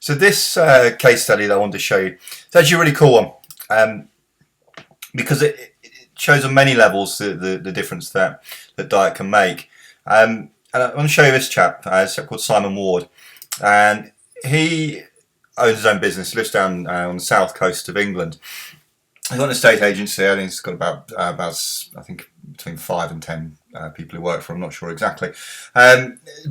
So this case study that I wanted to show you, it's actually a really cool one, because it shows on many levels the difference that diet can make. And I want to show you this chap, called Simon Ward, and he owns his own business, lives down on the south coast of England. He's got an estate agency. I think he's got about I think between 5 and 10 people who work for him. I'm not sure exactly.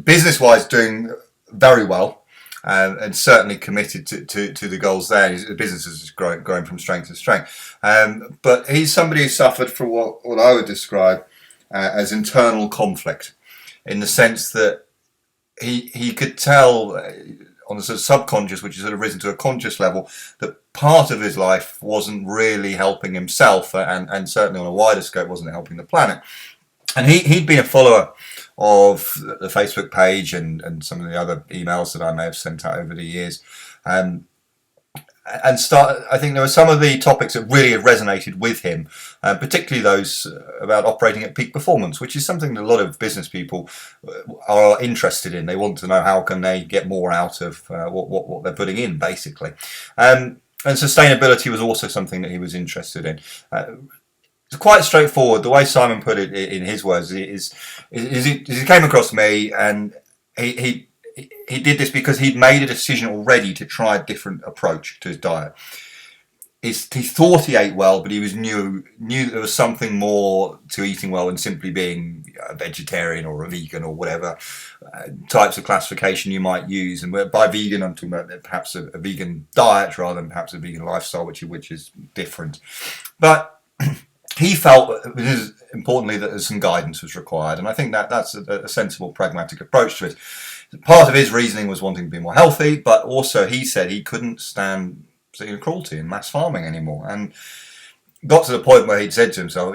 Business-wise, doing very well, and certainly committed to the goals there. His business is growing from strength to strength. But he's somebody who suffered from what I would describe as internal conflict, in the sense that he could tell on a sort of subconscious, which has sort of risen to a conscious level, that part of his life wasn't really helping himself, and certainly on a wider scope wasn't helping the planet. And he'd been a follower of the Facebook page and some of the other emails that I may have sent out over the years. I think there were some of the topics that really have resonated with him, particularly those about operating at peak performance, which is something that a lot of business people are interested in. They want to know how can they get more out of what they're putting in, basically. And sustainability was also something that he was interested in. It's quite straightforward. The way Simon put it in his words is he came across me, and he did this because he'd made a decision already to try a different approach to his diet. He thought he ate well, but he knew there was something more to eating well than simply being a vegetarian or a vegan or whatever types of classification you might use. And by vegan, I'm talking about perhaps a vegan diet rather than perhaps a vegan lifestyle, which is different. But he felt, importantly, that some guidance was required, and I think that's a sensible, pragmatic approach to it. Part of his reasoning was wanting to be more healthy, but also he said he couldn't stand cruelty and mass farming anymore, and got to the point where he'd said to himself,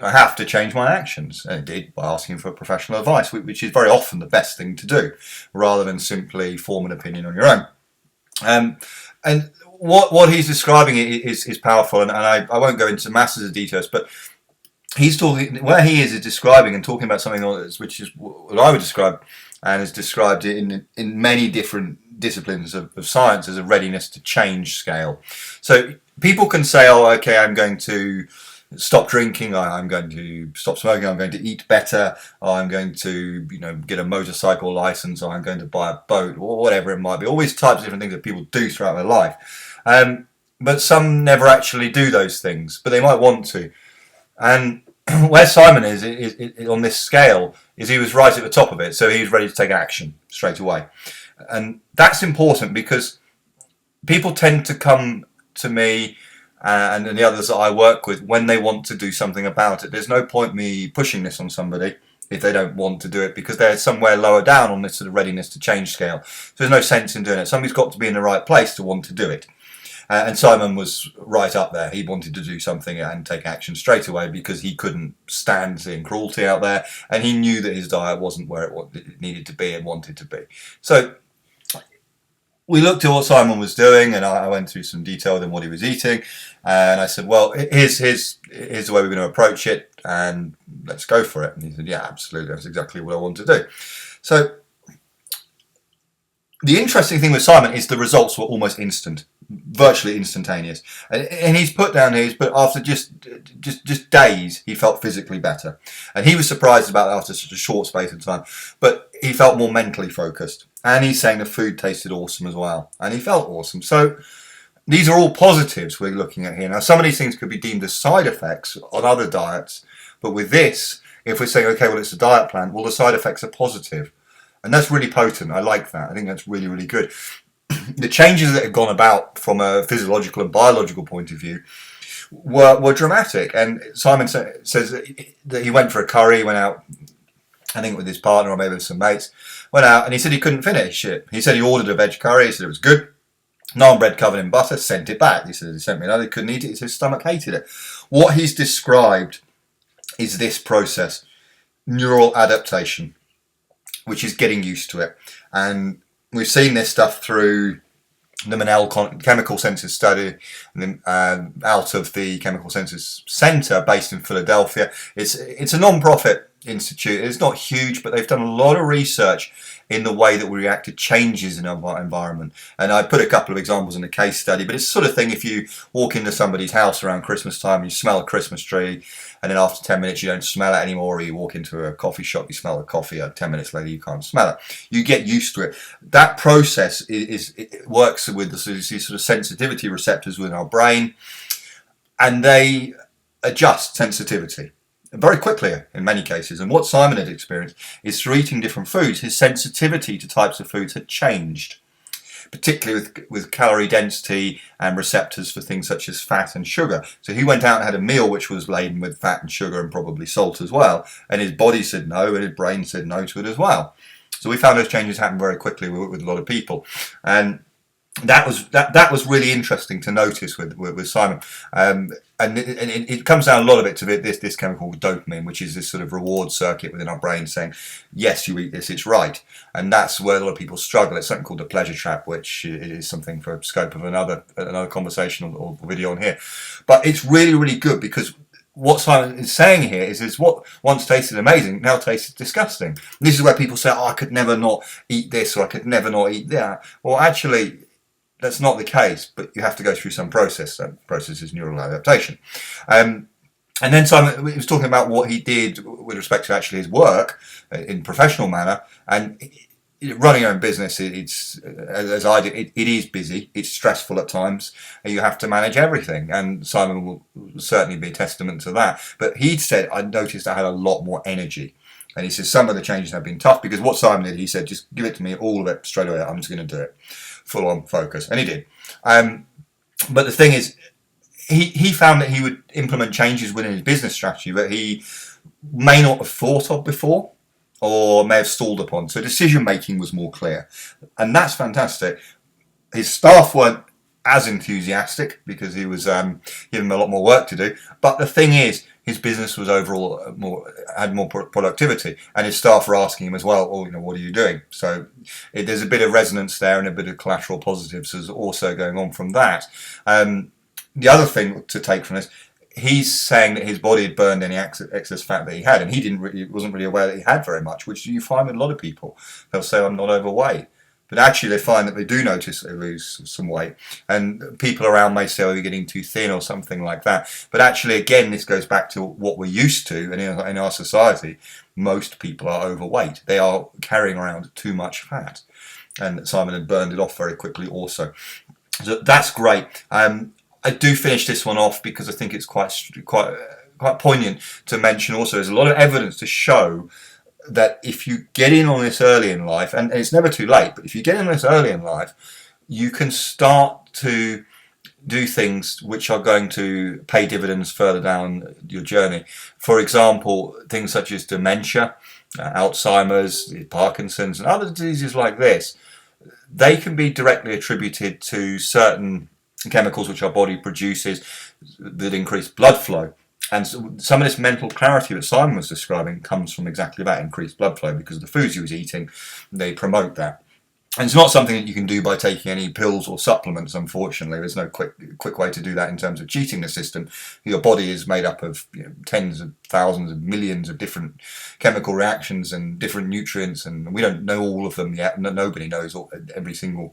I have to change my actions, and he did, by asking for professional advice, which is very often the best thing to do, rather than simply form an opinion on your own. And what he's describing is powerful, and I won't go into masses of details, but he's talking, where he is describing and talking about something which is what I would describe, and is described in many different disciplines of science, as a readiness to change scale. So people can say, oh, okay, I'm going to stop drinking, I'm going to stop smoking, I'm going to eat better, or I'm going to get a motorcycle license, or I'm going to buy a boat, or whatever it might be. All these types of different things that people do throughout their life. But some never actually do those things, but they might want to. And where Simon is on this scale is he was right at the top of it, so he was ready to take action straight away. And that's important, because people tend to come to me and the others that I work with when they want to do something about it. There's no point me pushing this on somebody if they don't want to do it, because they're somewhere lower down on this sort of readiness to change scale. So there's no sense in doing it. Somebody's got to be in the right place to want to do it. And Simon was right up there. He wanted to do something and take action straight away, because he couldn't stand seeing cruelty out there, and he knew that his diet wasn't where it needed to be and wanted to be. So we looked at what Simon was doing, and I went through some detail with him what he was eating, and I said, well, here's the way we're going to approach it, and let's go for it. And he said, yeah, absolutely, that's exactly what I want to do. So the interesting thing with Simon is the results were almost instant, virtually instantaneous. And he's put down here, but after just days, he felt physically better. And he was surprised about that after such a short space of time. But he felt more mentally focused. And he's saying the food tasted awesome as well. And he felt awesome. So these are all positives we're looking at here. Now, some of these things could be deemed as side effects on other diets. But with this, if we're saying, okay, well, it's a diet plan, well, the side effects are positive. And that's really potent. I like that. I think that's really, really good. The changes that have gone about from a physiological and biological point of view were dramatic. And Simon says that he went for a curry, went out, I think with his partner or maybe with some mates, went out, and he said he couldn't finish it. He said he ordered a veg curry, he said it was good, naan bread covered in butter, sent it back. He said he sent me another, he couldn't eat it, his stomach hated it. What he's described is this process, neural adaptation, which is getting used to it. And we've seen this stuff through the Manel Chemical Senses study out of the Chemical Senses Centre based in Philadelphia. It's a non-profit Institute. It's not huge, but they've done a lot of research in the way that we react to changes in our environment. And I put a couple of examples in the case study, but it's the sort of thing if you walk into somebody's house around Christmas time, you smell a Christmas tree, and then after 10 minutes you don't smell it anymore, or you walk into a coffee shop, you smell the coffee, 10 minutes later you can't smell it. You get used to it. That process it works with these sort of sensitivity receptors within our brain, and they adjust sensitivity very quickly in many cases. And what Simon had experienced is through eating different foods, his sensitivity to types of foods had changed, particularly with calorie density and receptors for things such as fat and sugar. So he went out and had a meal which was laden with fat and sugar and probably salt as well, and his body said no and his brain said no to it as well. So we found those changes happen very quickly with a lot of people, and that was really interesting to notice with Simon. And it comes down a lot of it to this chemical dopamine, which is this sort of reward circuit within our brain saying, yes, you eat this, it's right. And that's where a lot of people struggle. It's something called the pleasure trap, which is something for scope of another conversation or video on here. But it's really, really good because what Simon is saying here is what once tasted amazing now tastes disgusting. And this is where people say, oh, I could never not eat this, or I could never not eat that. Well, actually, that's not the case, but you have to go through some process. That process is neural adaptation. And then Simon was talking about what he did with respect to actually his work in professional manner. And running your own business, it's as I did, it is busy, it's stressful at times, and you have to manage everything. And Simon will certainly be a testament to that. But he said, I noticed I had a lot more energy. And he says some of the changes have been tough because what Simon did, he said, just give it to me, all of it straight away. I'm just going to do it. Full on focus, and he did. But the thing is, he found that he would implement changes within his business strategy that he may not have thought of before, or may have stalled upon. So decision making was more clear, and that's fantastic. His staff weren't as enthusiastic because he was giving them a lot more work to do. But the thing is, his business was overall had more productivity, and his staff were asking him as well, "Oh, what are you doing?" So there's a bit of resonance there, and a bit of collateral positives is also going on from that. The other thing to take from this, he's saying that his body had burned any excess fat that he had, and he wasn't really aware that he had very much, which you find with a lot of people. They'll say, "I'm not overweight." But actually they find that they do notice they lose some weight. And people around may say, oh, you're getting too thin or something like that. But actually, again, this goes back to what we're used to. And in our society, most people are overweight. They are carrying around too much fat. And Simon had burned it off very quickly also. So that's great. I do finish this one off because I think it's quite poignant to mention also. There's a lot of evidence to show that if you get in on this early in life, and it's never too late, but if you get in on this early in life, you can start to do things which are going to pay dividends further down your journey. For example, things such as dementia, Alzheimer's, Parkinson's, and other diseases like this, they can be directly attributed to certain chemicals which our body produces that increase blood flow. And some of this mental clarity that Simon was describing comes from exactly that, increased blood flow, because the foods he was eating, they promote that. And it's not something that you can do by taking any pills or supplements, unfortunately. There's no quick way to do that in terms of cheating the system. Your body is made up of tens of thousands of millions of different chemical reactions and different nutrients, and we don't know all of them yet. Nobody knows every single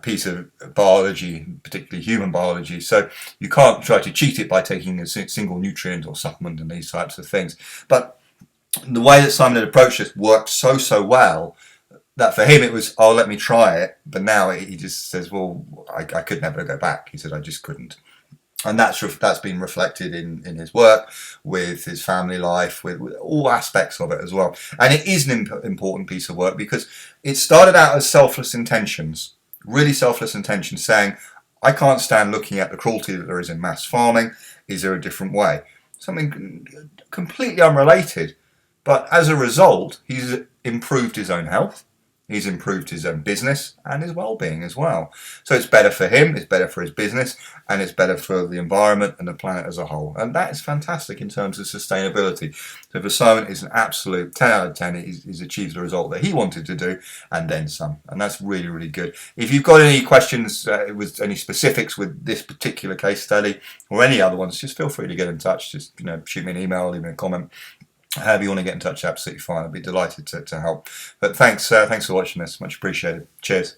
piece of biology, particularly human biology. So you can't try to cheat it by taking a single nutrient or supplement and these types of things. But the way that Simon had approached this worked so well that for him it was, oh, let me try it. But now he just says, well, I could never go back. He said, I just couldn't. And that's been reflected in his work, with his family life, with all aspects of it as well. And it is an important piece of work because it started out as selfless intentions, really selfless intentions, saying, I can't stand looking at the cruelty that there is in mass farming. Is there a different way? Something completely unrelated. But as a result, he's improved his own health. He's improved his own business and his well-being as well. So it's better for him, it's better for his business, and it's better for the environment and the planet as a whole. And that is fantastic in terms of sustainability. So for Simon, it's an absolute 10 out of 10. He's achieved the result that he wanted to do, and then some. And that's really, really good. If you've got any questions with any specifics with this particular case study or any other ones, just feel free to get in touch. Just shoot me an email, leave me a comment. However you want to get in touch, absolutely fine. I'd be delighted to help. But thanks for watching this. Much appreciated. Cheers.